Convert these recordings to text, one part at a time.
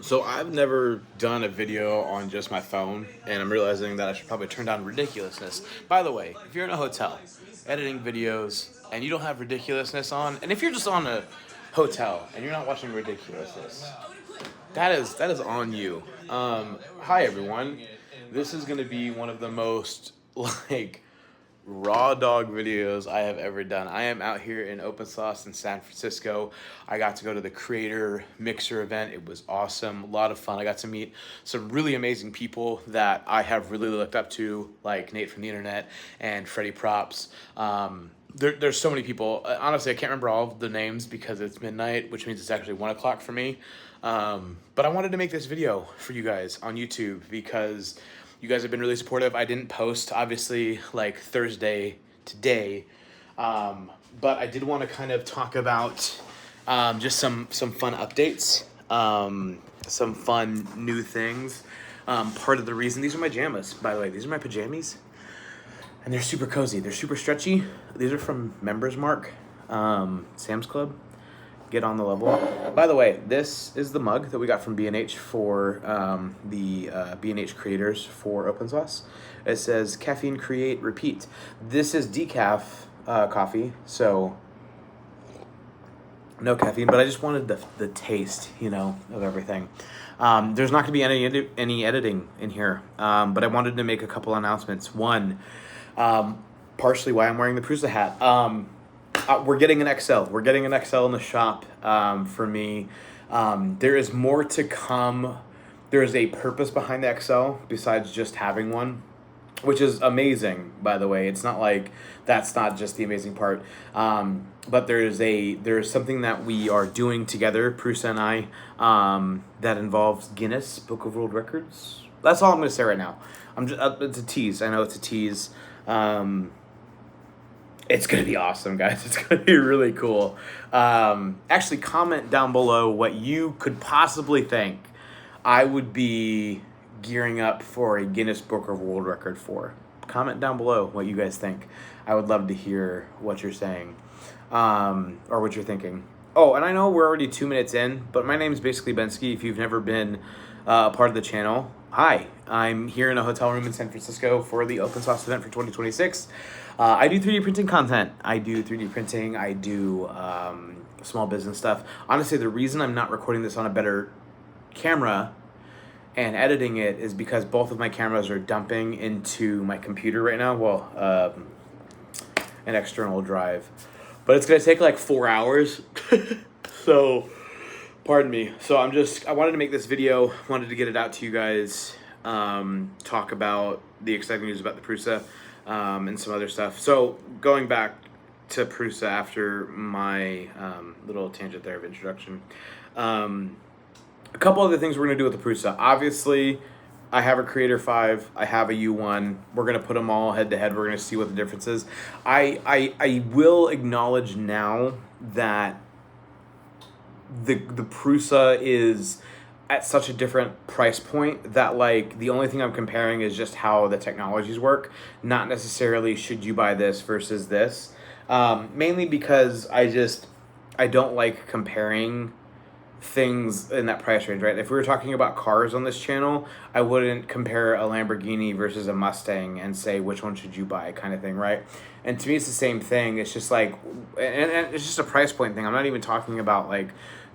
So I've never done a video on just my phone, and I'm realizing that I should probably turn down ridiculousness. By the way, if you're in a hotel editing videos and you don't have ridiculousness on, and if you're just on a hotel and you're not watching ridiculousness, that is on you. Hi everyone. This is gonna be one of the most like raw dog videos I have ever done. I am out here in Open Sauce in San Francisco. I got to go to the Creator Mixer event. It was awesome, a lot of fun. I got to meet some really amazing people that I have really looked up to, like Nate from the internet and Freddie Props. There's so many people. Honestly, I can't remember all of the names because it's midnight, which means it's actually 1 o'clock for me. But I wanted to make this video for you guys on YouTube because you guys have been really supportive. I didn't post, obviously, like Thursday today, but I did want to kind of talk about just some fun updates, some fun new things. Part of the reason, these are my jammas, by the way. These are my pajamas, and they're super cozy. They're super stretchy. These are from Members Mark, Sam's Club. Get on the level. By the way, this is the mug that we got from B&H for the B&H creators for Open Sauce. It says caffeine, create, repeat. This is decaf coffee, so no caffeine, but I just wanted the taste, of everything. There's not going to be any editing in here, but I wanted to make a couple announcements. One, partially why I'm wearing the Prusa hat. We're getting an XL. We're getting an XL in the shop for me. There is more to come. There is a purpose behind the XL besides just having one, which is amazing, by the way. It's not like that's not just the amazing part. But there is something that we are doing together, Prusa and I, that involves Guinness Book of World Records. That's all I'm going to say right now. It's a tease. I know it's a tease. It's going to be awesome, guys. It's going to be really cool. Actually, comment down below what you could possibly think I would be gearing up for a Guinness Book of World Record for. Comment down below what you guys think. I would love to hear what you're saying or what you're thinking. Oh, and I know we're already 2 minutes in, but my name is basically Bensky. If you've never been a part of the channel, hi. I'm here in a hotel room in San Francisco for the Open Sauce event for 2026. I do 3D printing content. I do 3D printing. I do small business stuff. Honestly, the reason I'm not recording this on a better camera and editing it is because both of my cameras are dumping into my computer right now. Well, an external drive. But it's going to take like 4 hours. So, pardon me. So I wanted to make this video. Wanted to get it out to you guys. Talk about the exciting news about the Prusa. And some other stuff. So going back to Prusa after my little tangent there of introduction, a couple other things we're going to do with the Prusa. Obviously, I have a Creator 5. I have a U1. We're going to put them all head to head. We're going to see what the difference is. I will acknowledge now that the Prusa is at such a different price point that like the only thing I'm comparing is just how the technologies work, not necessarily should you buy this versus this. Mainly because I don't like comparing things in that price range, right? If we were talking about cars on this channel, I wouldn't compare a Lamborghini versus a Mustang and say which one should you buy kind of thing, right? And to me it's the same thing. It's just like, and it's just a price point thing. I'm not even talking about like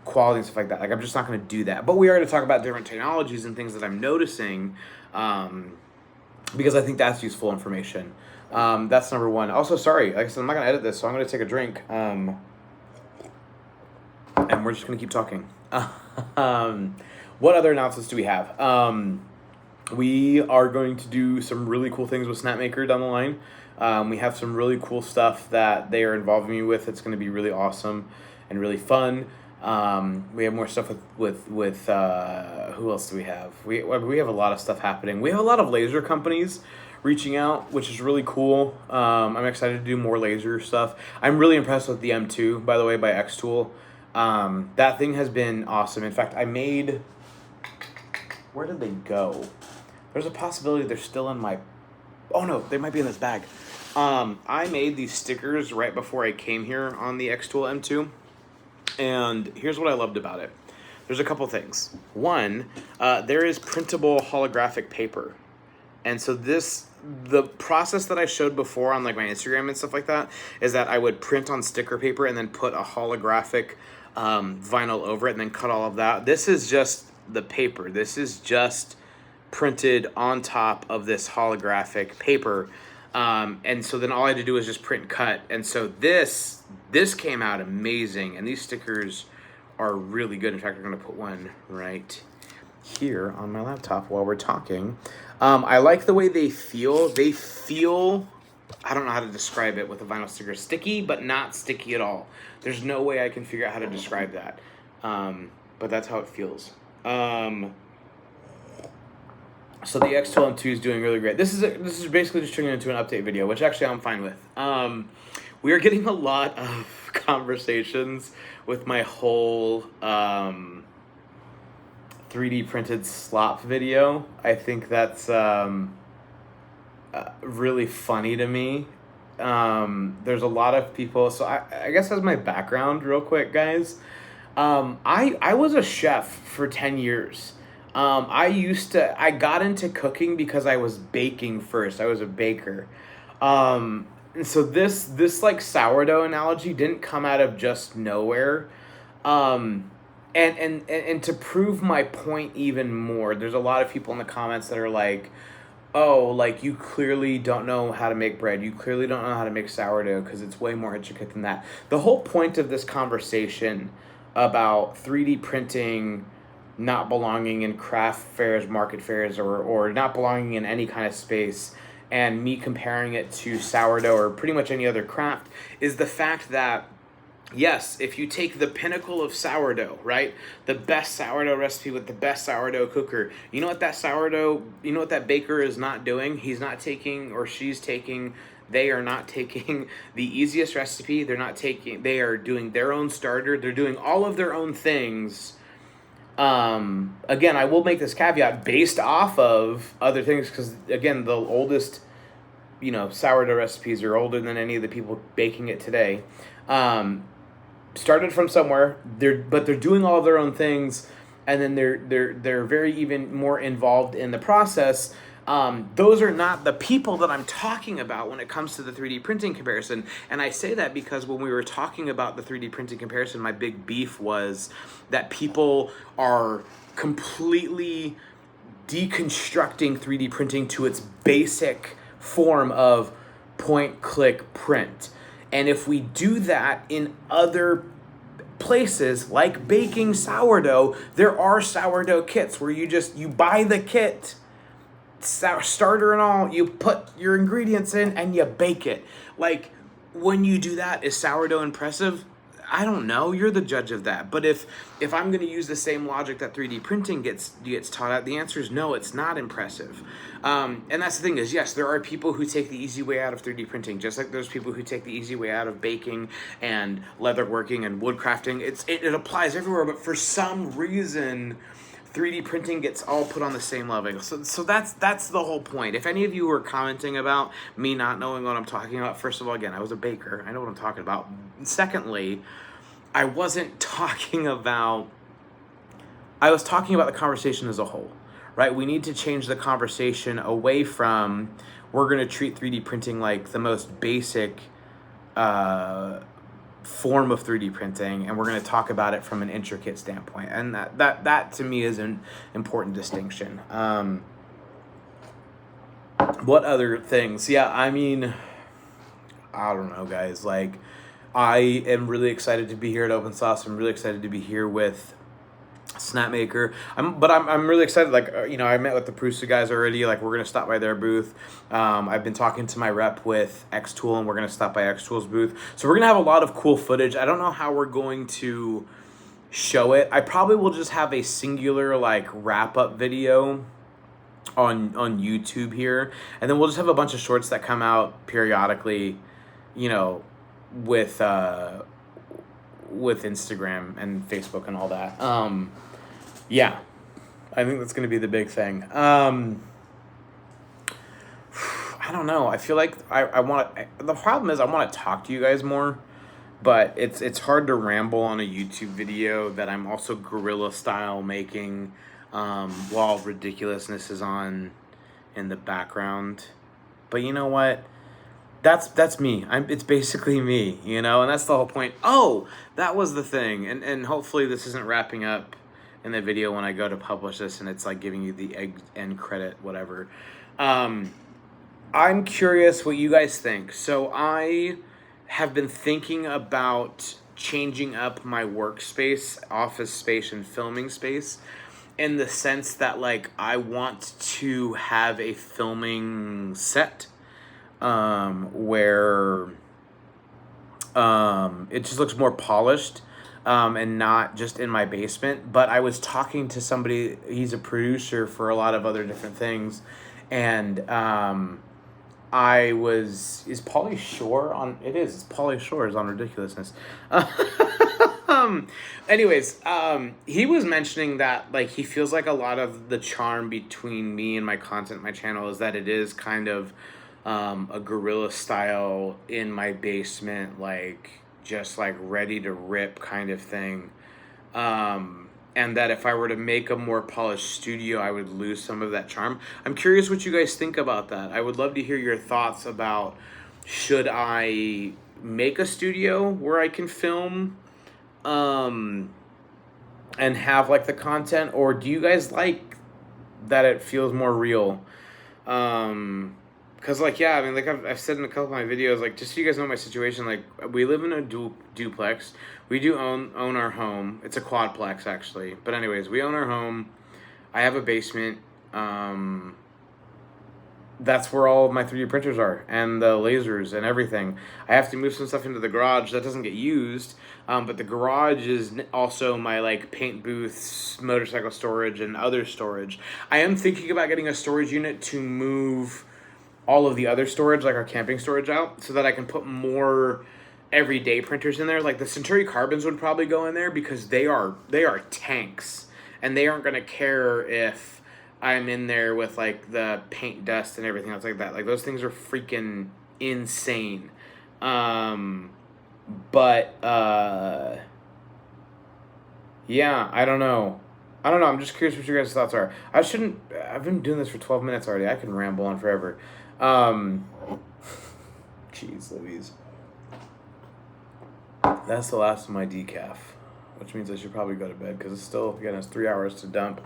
quality and stuff like that. Like I'm just not going to do that. But we are going to talk about different technologies and things that I'm noticing because I think that's useful information. That's number one. Also, sorry, like I said, I'm not going to edit this, so I'm going to take a drink. And we're just going to keep talking. What other announcements do we have? We are going to do some really cool things with Snapmaker down the line. We have some really cool stuff that they are involving me with. It's going to be really awesome and really fun. We have more stuff with who else do we have? We have a lot of stuff happening. We have a lot of laser companies reaching out, which is really cool. I'm excited to do more laser stuff. I'm really impressed with the M2, by the way, by xTool. That thing has been awesome. In fact, where did they go? There's a possibility they're still in my, oh no, they might be in this bag. I made these stickers right before I came here on the xTool M2. And here's what I loved about it. there's a couple things. One, there is printable holographic paper. And so the process that I showed before on like my Instagram and stuff like that is that I would print on sticker paper and then put a holographic vinyl over it and then cut all of that. This is just the paper. This is just printed on top of this holographic paper. And so then all I had to do was just print and cut. And so this came out amazing. And these stickers are really good. In fact, I'm going to put one right here on my laptop while we're talking. I like the way they feel. They feel, I don't know how to describe it with a vinyl sticker. Sticky, but not sticky at all. There's no way I can figure out how to describe that. But that's how it feels. So the xTool M2 is doing really great. This is basically just turning into an update video, which actually I'm fine with. We are getting a lot of conversations with my whole 3D printed slop video. I think that's really funny to me. There's a lot of people. So I guess as my background, real quick, guys. I was a chef for 10 years. I got into cooking because I was baking first. I was a baker. And so this like sourdough analogy didn't come out of just nowhere. And to prove my point even more, there's a lot of people in the comments that are like, oh, like you clearly don't know how to make bread. You clearly don't know how to make sourdough because it's way more intricate than that. The whole point of this conversation about 3D printing not belonging in craft fairs, market fairs, or not belonging in any kind of space, and me comparing it to sourdough or pretty much any other craft, is the fact that, yes, if you take the pinnacle of sourdough, right, the best sourdough recipe with the best sourdough cooker, you know what that baker is not doing? He's not taking, or she's taking, they are not taking the easiest recipe. They are doing their own starter. They're doing all of their own things. Again, I will make this caveat based off of other things, because again, the oldest, sourdough recipes are older than any of the people baking it today. Started from somewhere, but they're doing all of their own things, and then they're very even more involved in the process. Those are not the people that I'm talking about when it comes to the 3D printing comparison. And I say that because when we were talking about the 3D printing comparison, my big beef was that people are completely deconstructing 3D printing to its basic form of point-click print. And if we do that in other places, like baking sourdough, there are sourdough kits where you buy the kit, starter and all, you put your ingredients in and you bake it. Like, when you do that, is sourdough impressive? I don't know. You're the judge of that. But if I'm going to use the same logic that 3D printing gets taught at, the answer is no, it's not impressive. And that's the thing is, yes, there are people who take the easy way out of 3D printing, just like there's people who take the easy way out of baking and leatherworking and woodcrafting. It applies everywhere, but for some reason 3D printing gets all put on the same level. So that's the whole point. If any of you were commenting about me not knowing what I'm talking about, first of all, again, I was a baker. I know what I'm talking about. Secondly, I was talking about the conversation as a whole, right? We need to change the conversation away from we're going to treat 3D printing like the most basic form of 3D printing, and we're going to talk about it from an intricate standpoint, and that to me is an important distinction. What other things? Yeah, I mean, I don't know, guys. Like, I am really excited to be here at Open Sauce. I'm really excited to be here with Snapmaker. I'm really excited. Like, I met with the Prusa guys already. Like, we're gonna stop by their booth. I've been talking to my rep with xTool, and we're gonna stop by xTool's booth. So we're gonna have a lot of cool footage. I don't know how we're going to show it. I probably will just have a singular like wrap up video on YouTube here, and then we'll just have a bunch of shorts that come out periodically, with Instagram and Facebook and all that. Yeah, I think that's going to be the big thing. I don't know. I feel like the problem is I want to talk to you guys more but it's hard to ramble on a YouTube video that I'm also guerrilla style making, while ridiculousness is on in the background. But you know what? That's me. It's basically me, you know, and that's the whole point. Oh, that was the thing, and hopefully this isn't wrapping up in the video when I go to publish this, and it's like giving you the end credit, whatever. I'm curious what you guys think. So I have been thinking about changing up my workspace, office space, and filming space, in the sense that like I want to have a filming set, where it just looks more polished, and not just in my basement. But I was talking to somebody, he's a producer for a lot of other different things, and is Pauly Shore on, it's Pauly Shore is on Ridiculousness. Anyways, he was mentioning that like he feels like a lot of the charm between me and my content, my channel, is that it is kind of a guerrilla style in my basement, like just like ready to rip kind of thing. And that if I were to make a more polished studio, I would lose some of that charm. I'm curious what you guys think about that. I would love to hear your thoughts about, should I make a studio where I can film, and have like the content, or do you guys like that it feels more real? Because like, yeah, I mean, like I've said in a couple of my videos, like, just so you guys know my situation, like we live in a duplex. We do own our home. It's a quadplex actually, but anyways, we own our home. I have a basement. That's where all of my 3D printers are, and the lasers and everything. I have to move some stuff into the garage that doesn't get used, but the garage is also my like paint booths, motorcycle storage, and other storage. I am thinking about getting a storage unit to move all of the other storage, like our camping storage, out, so that I can put more everyday printers in there. Like the Century Carbons would probably go in there, because they are tanks, and they aren't going to care if I'm in there with like the paint dust and everything else like that. Like those things are freaking insane. But yeah, I don't know. I'm just curious what your guys' thoughts are. I've been doing this for 12 minutes already. I can ramble on forever. Jeez Louise. That's the last of my decaf, which means I should probably go to bed, because it's still, again, it's 3 hours to dump.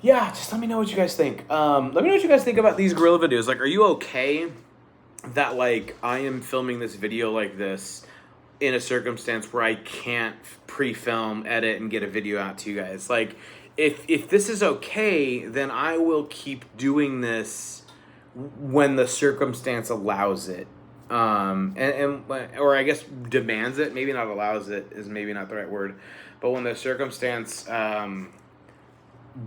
Yeah, just let me know what you guys think. Let me know what you guys think about these guerrilla videos. Like, are you okay that, like, I am filming this video like this in a circumstance where I can't pre-film, edit, and get a video out to you guys? Like, if this is okay, then I will keep doing this when the circumstance allows it. Or I guess demands it. Maybe not allows it is maybe not the right word. But when the circumstance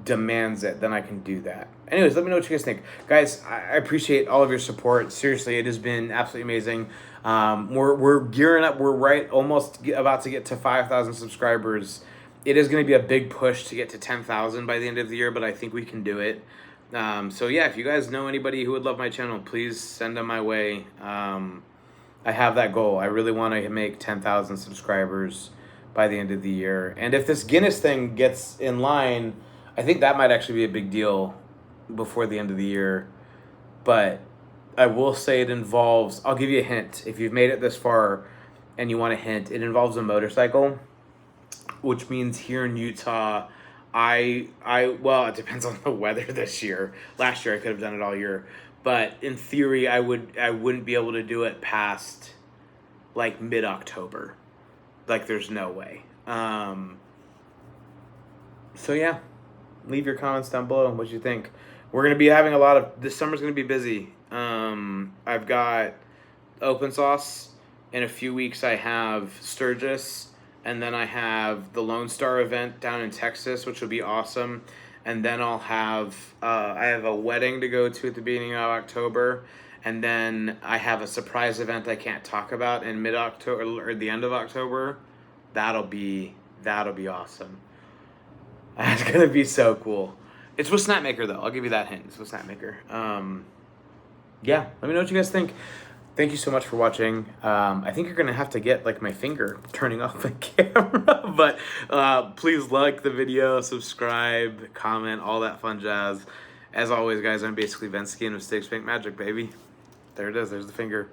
demands it, then I can do that. Anyways, let me know what you guys think. Guys, I appreciate all of your support. Seriously, it has been absolutely amazing. We're gearing up. We're almost about to get to 5,000 subscribers. It is going to be a big push to get to 10,000 by the end of the year, but I think we can do it. So yeah, if you guys know anybody who would love my channel, please send them my way. I have that goal. I really want to make 10,000 subscribers by the end of the year. And if this Guinness thing gets in line, I think that might actually be a big deal before the end of the year. But I will say it involves, I'll give you a hint. If you've made it this far and you want a hint, it involves a motorcycle, which means here in Utah, well, it depends on the weather this year. Last year I could have done it all year, but in theory I wouldn't be able to do it past like mid-October. Like there's no way. So yeah, leave your comments down below what you think. We're going to be having this summer's going to be busy. I've got Open Sauce. In a few weeks I have Sturgis. And then I have the Lone Star event down in Texas, which will be awesome. And then I'll have, I have a wedding to go to at the beginning of October. And then I have a surprise event I can't talk about in mid-October or the end of October. That'll be awesome. That's going to be so cool. It's with Snapmaker, though. I'll give you that hint. It's with Snapmaker. Yeah, let me know what you guys think. Thank you so much for watching. I think you're gonna have to get like my finger turning off the camera, but please like the video, subscribe, comment, all that fun jazz. As always, guys, I'm basically Vensky, and mistakes make magic, baby. There it is. There's the finger.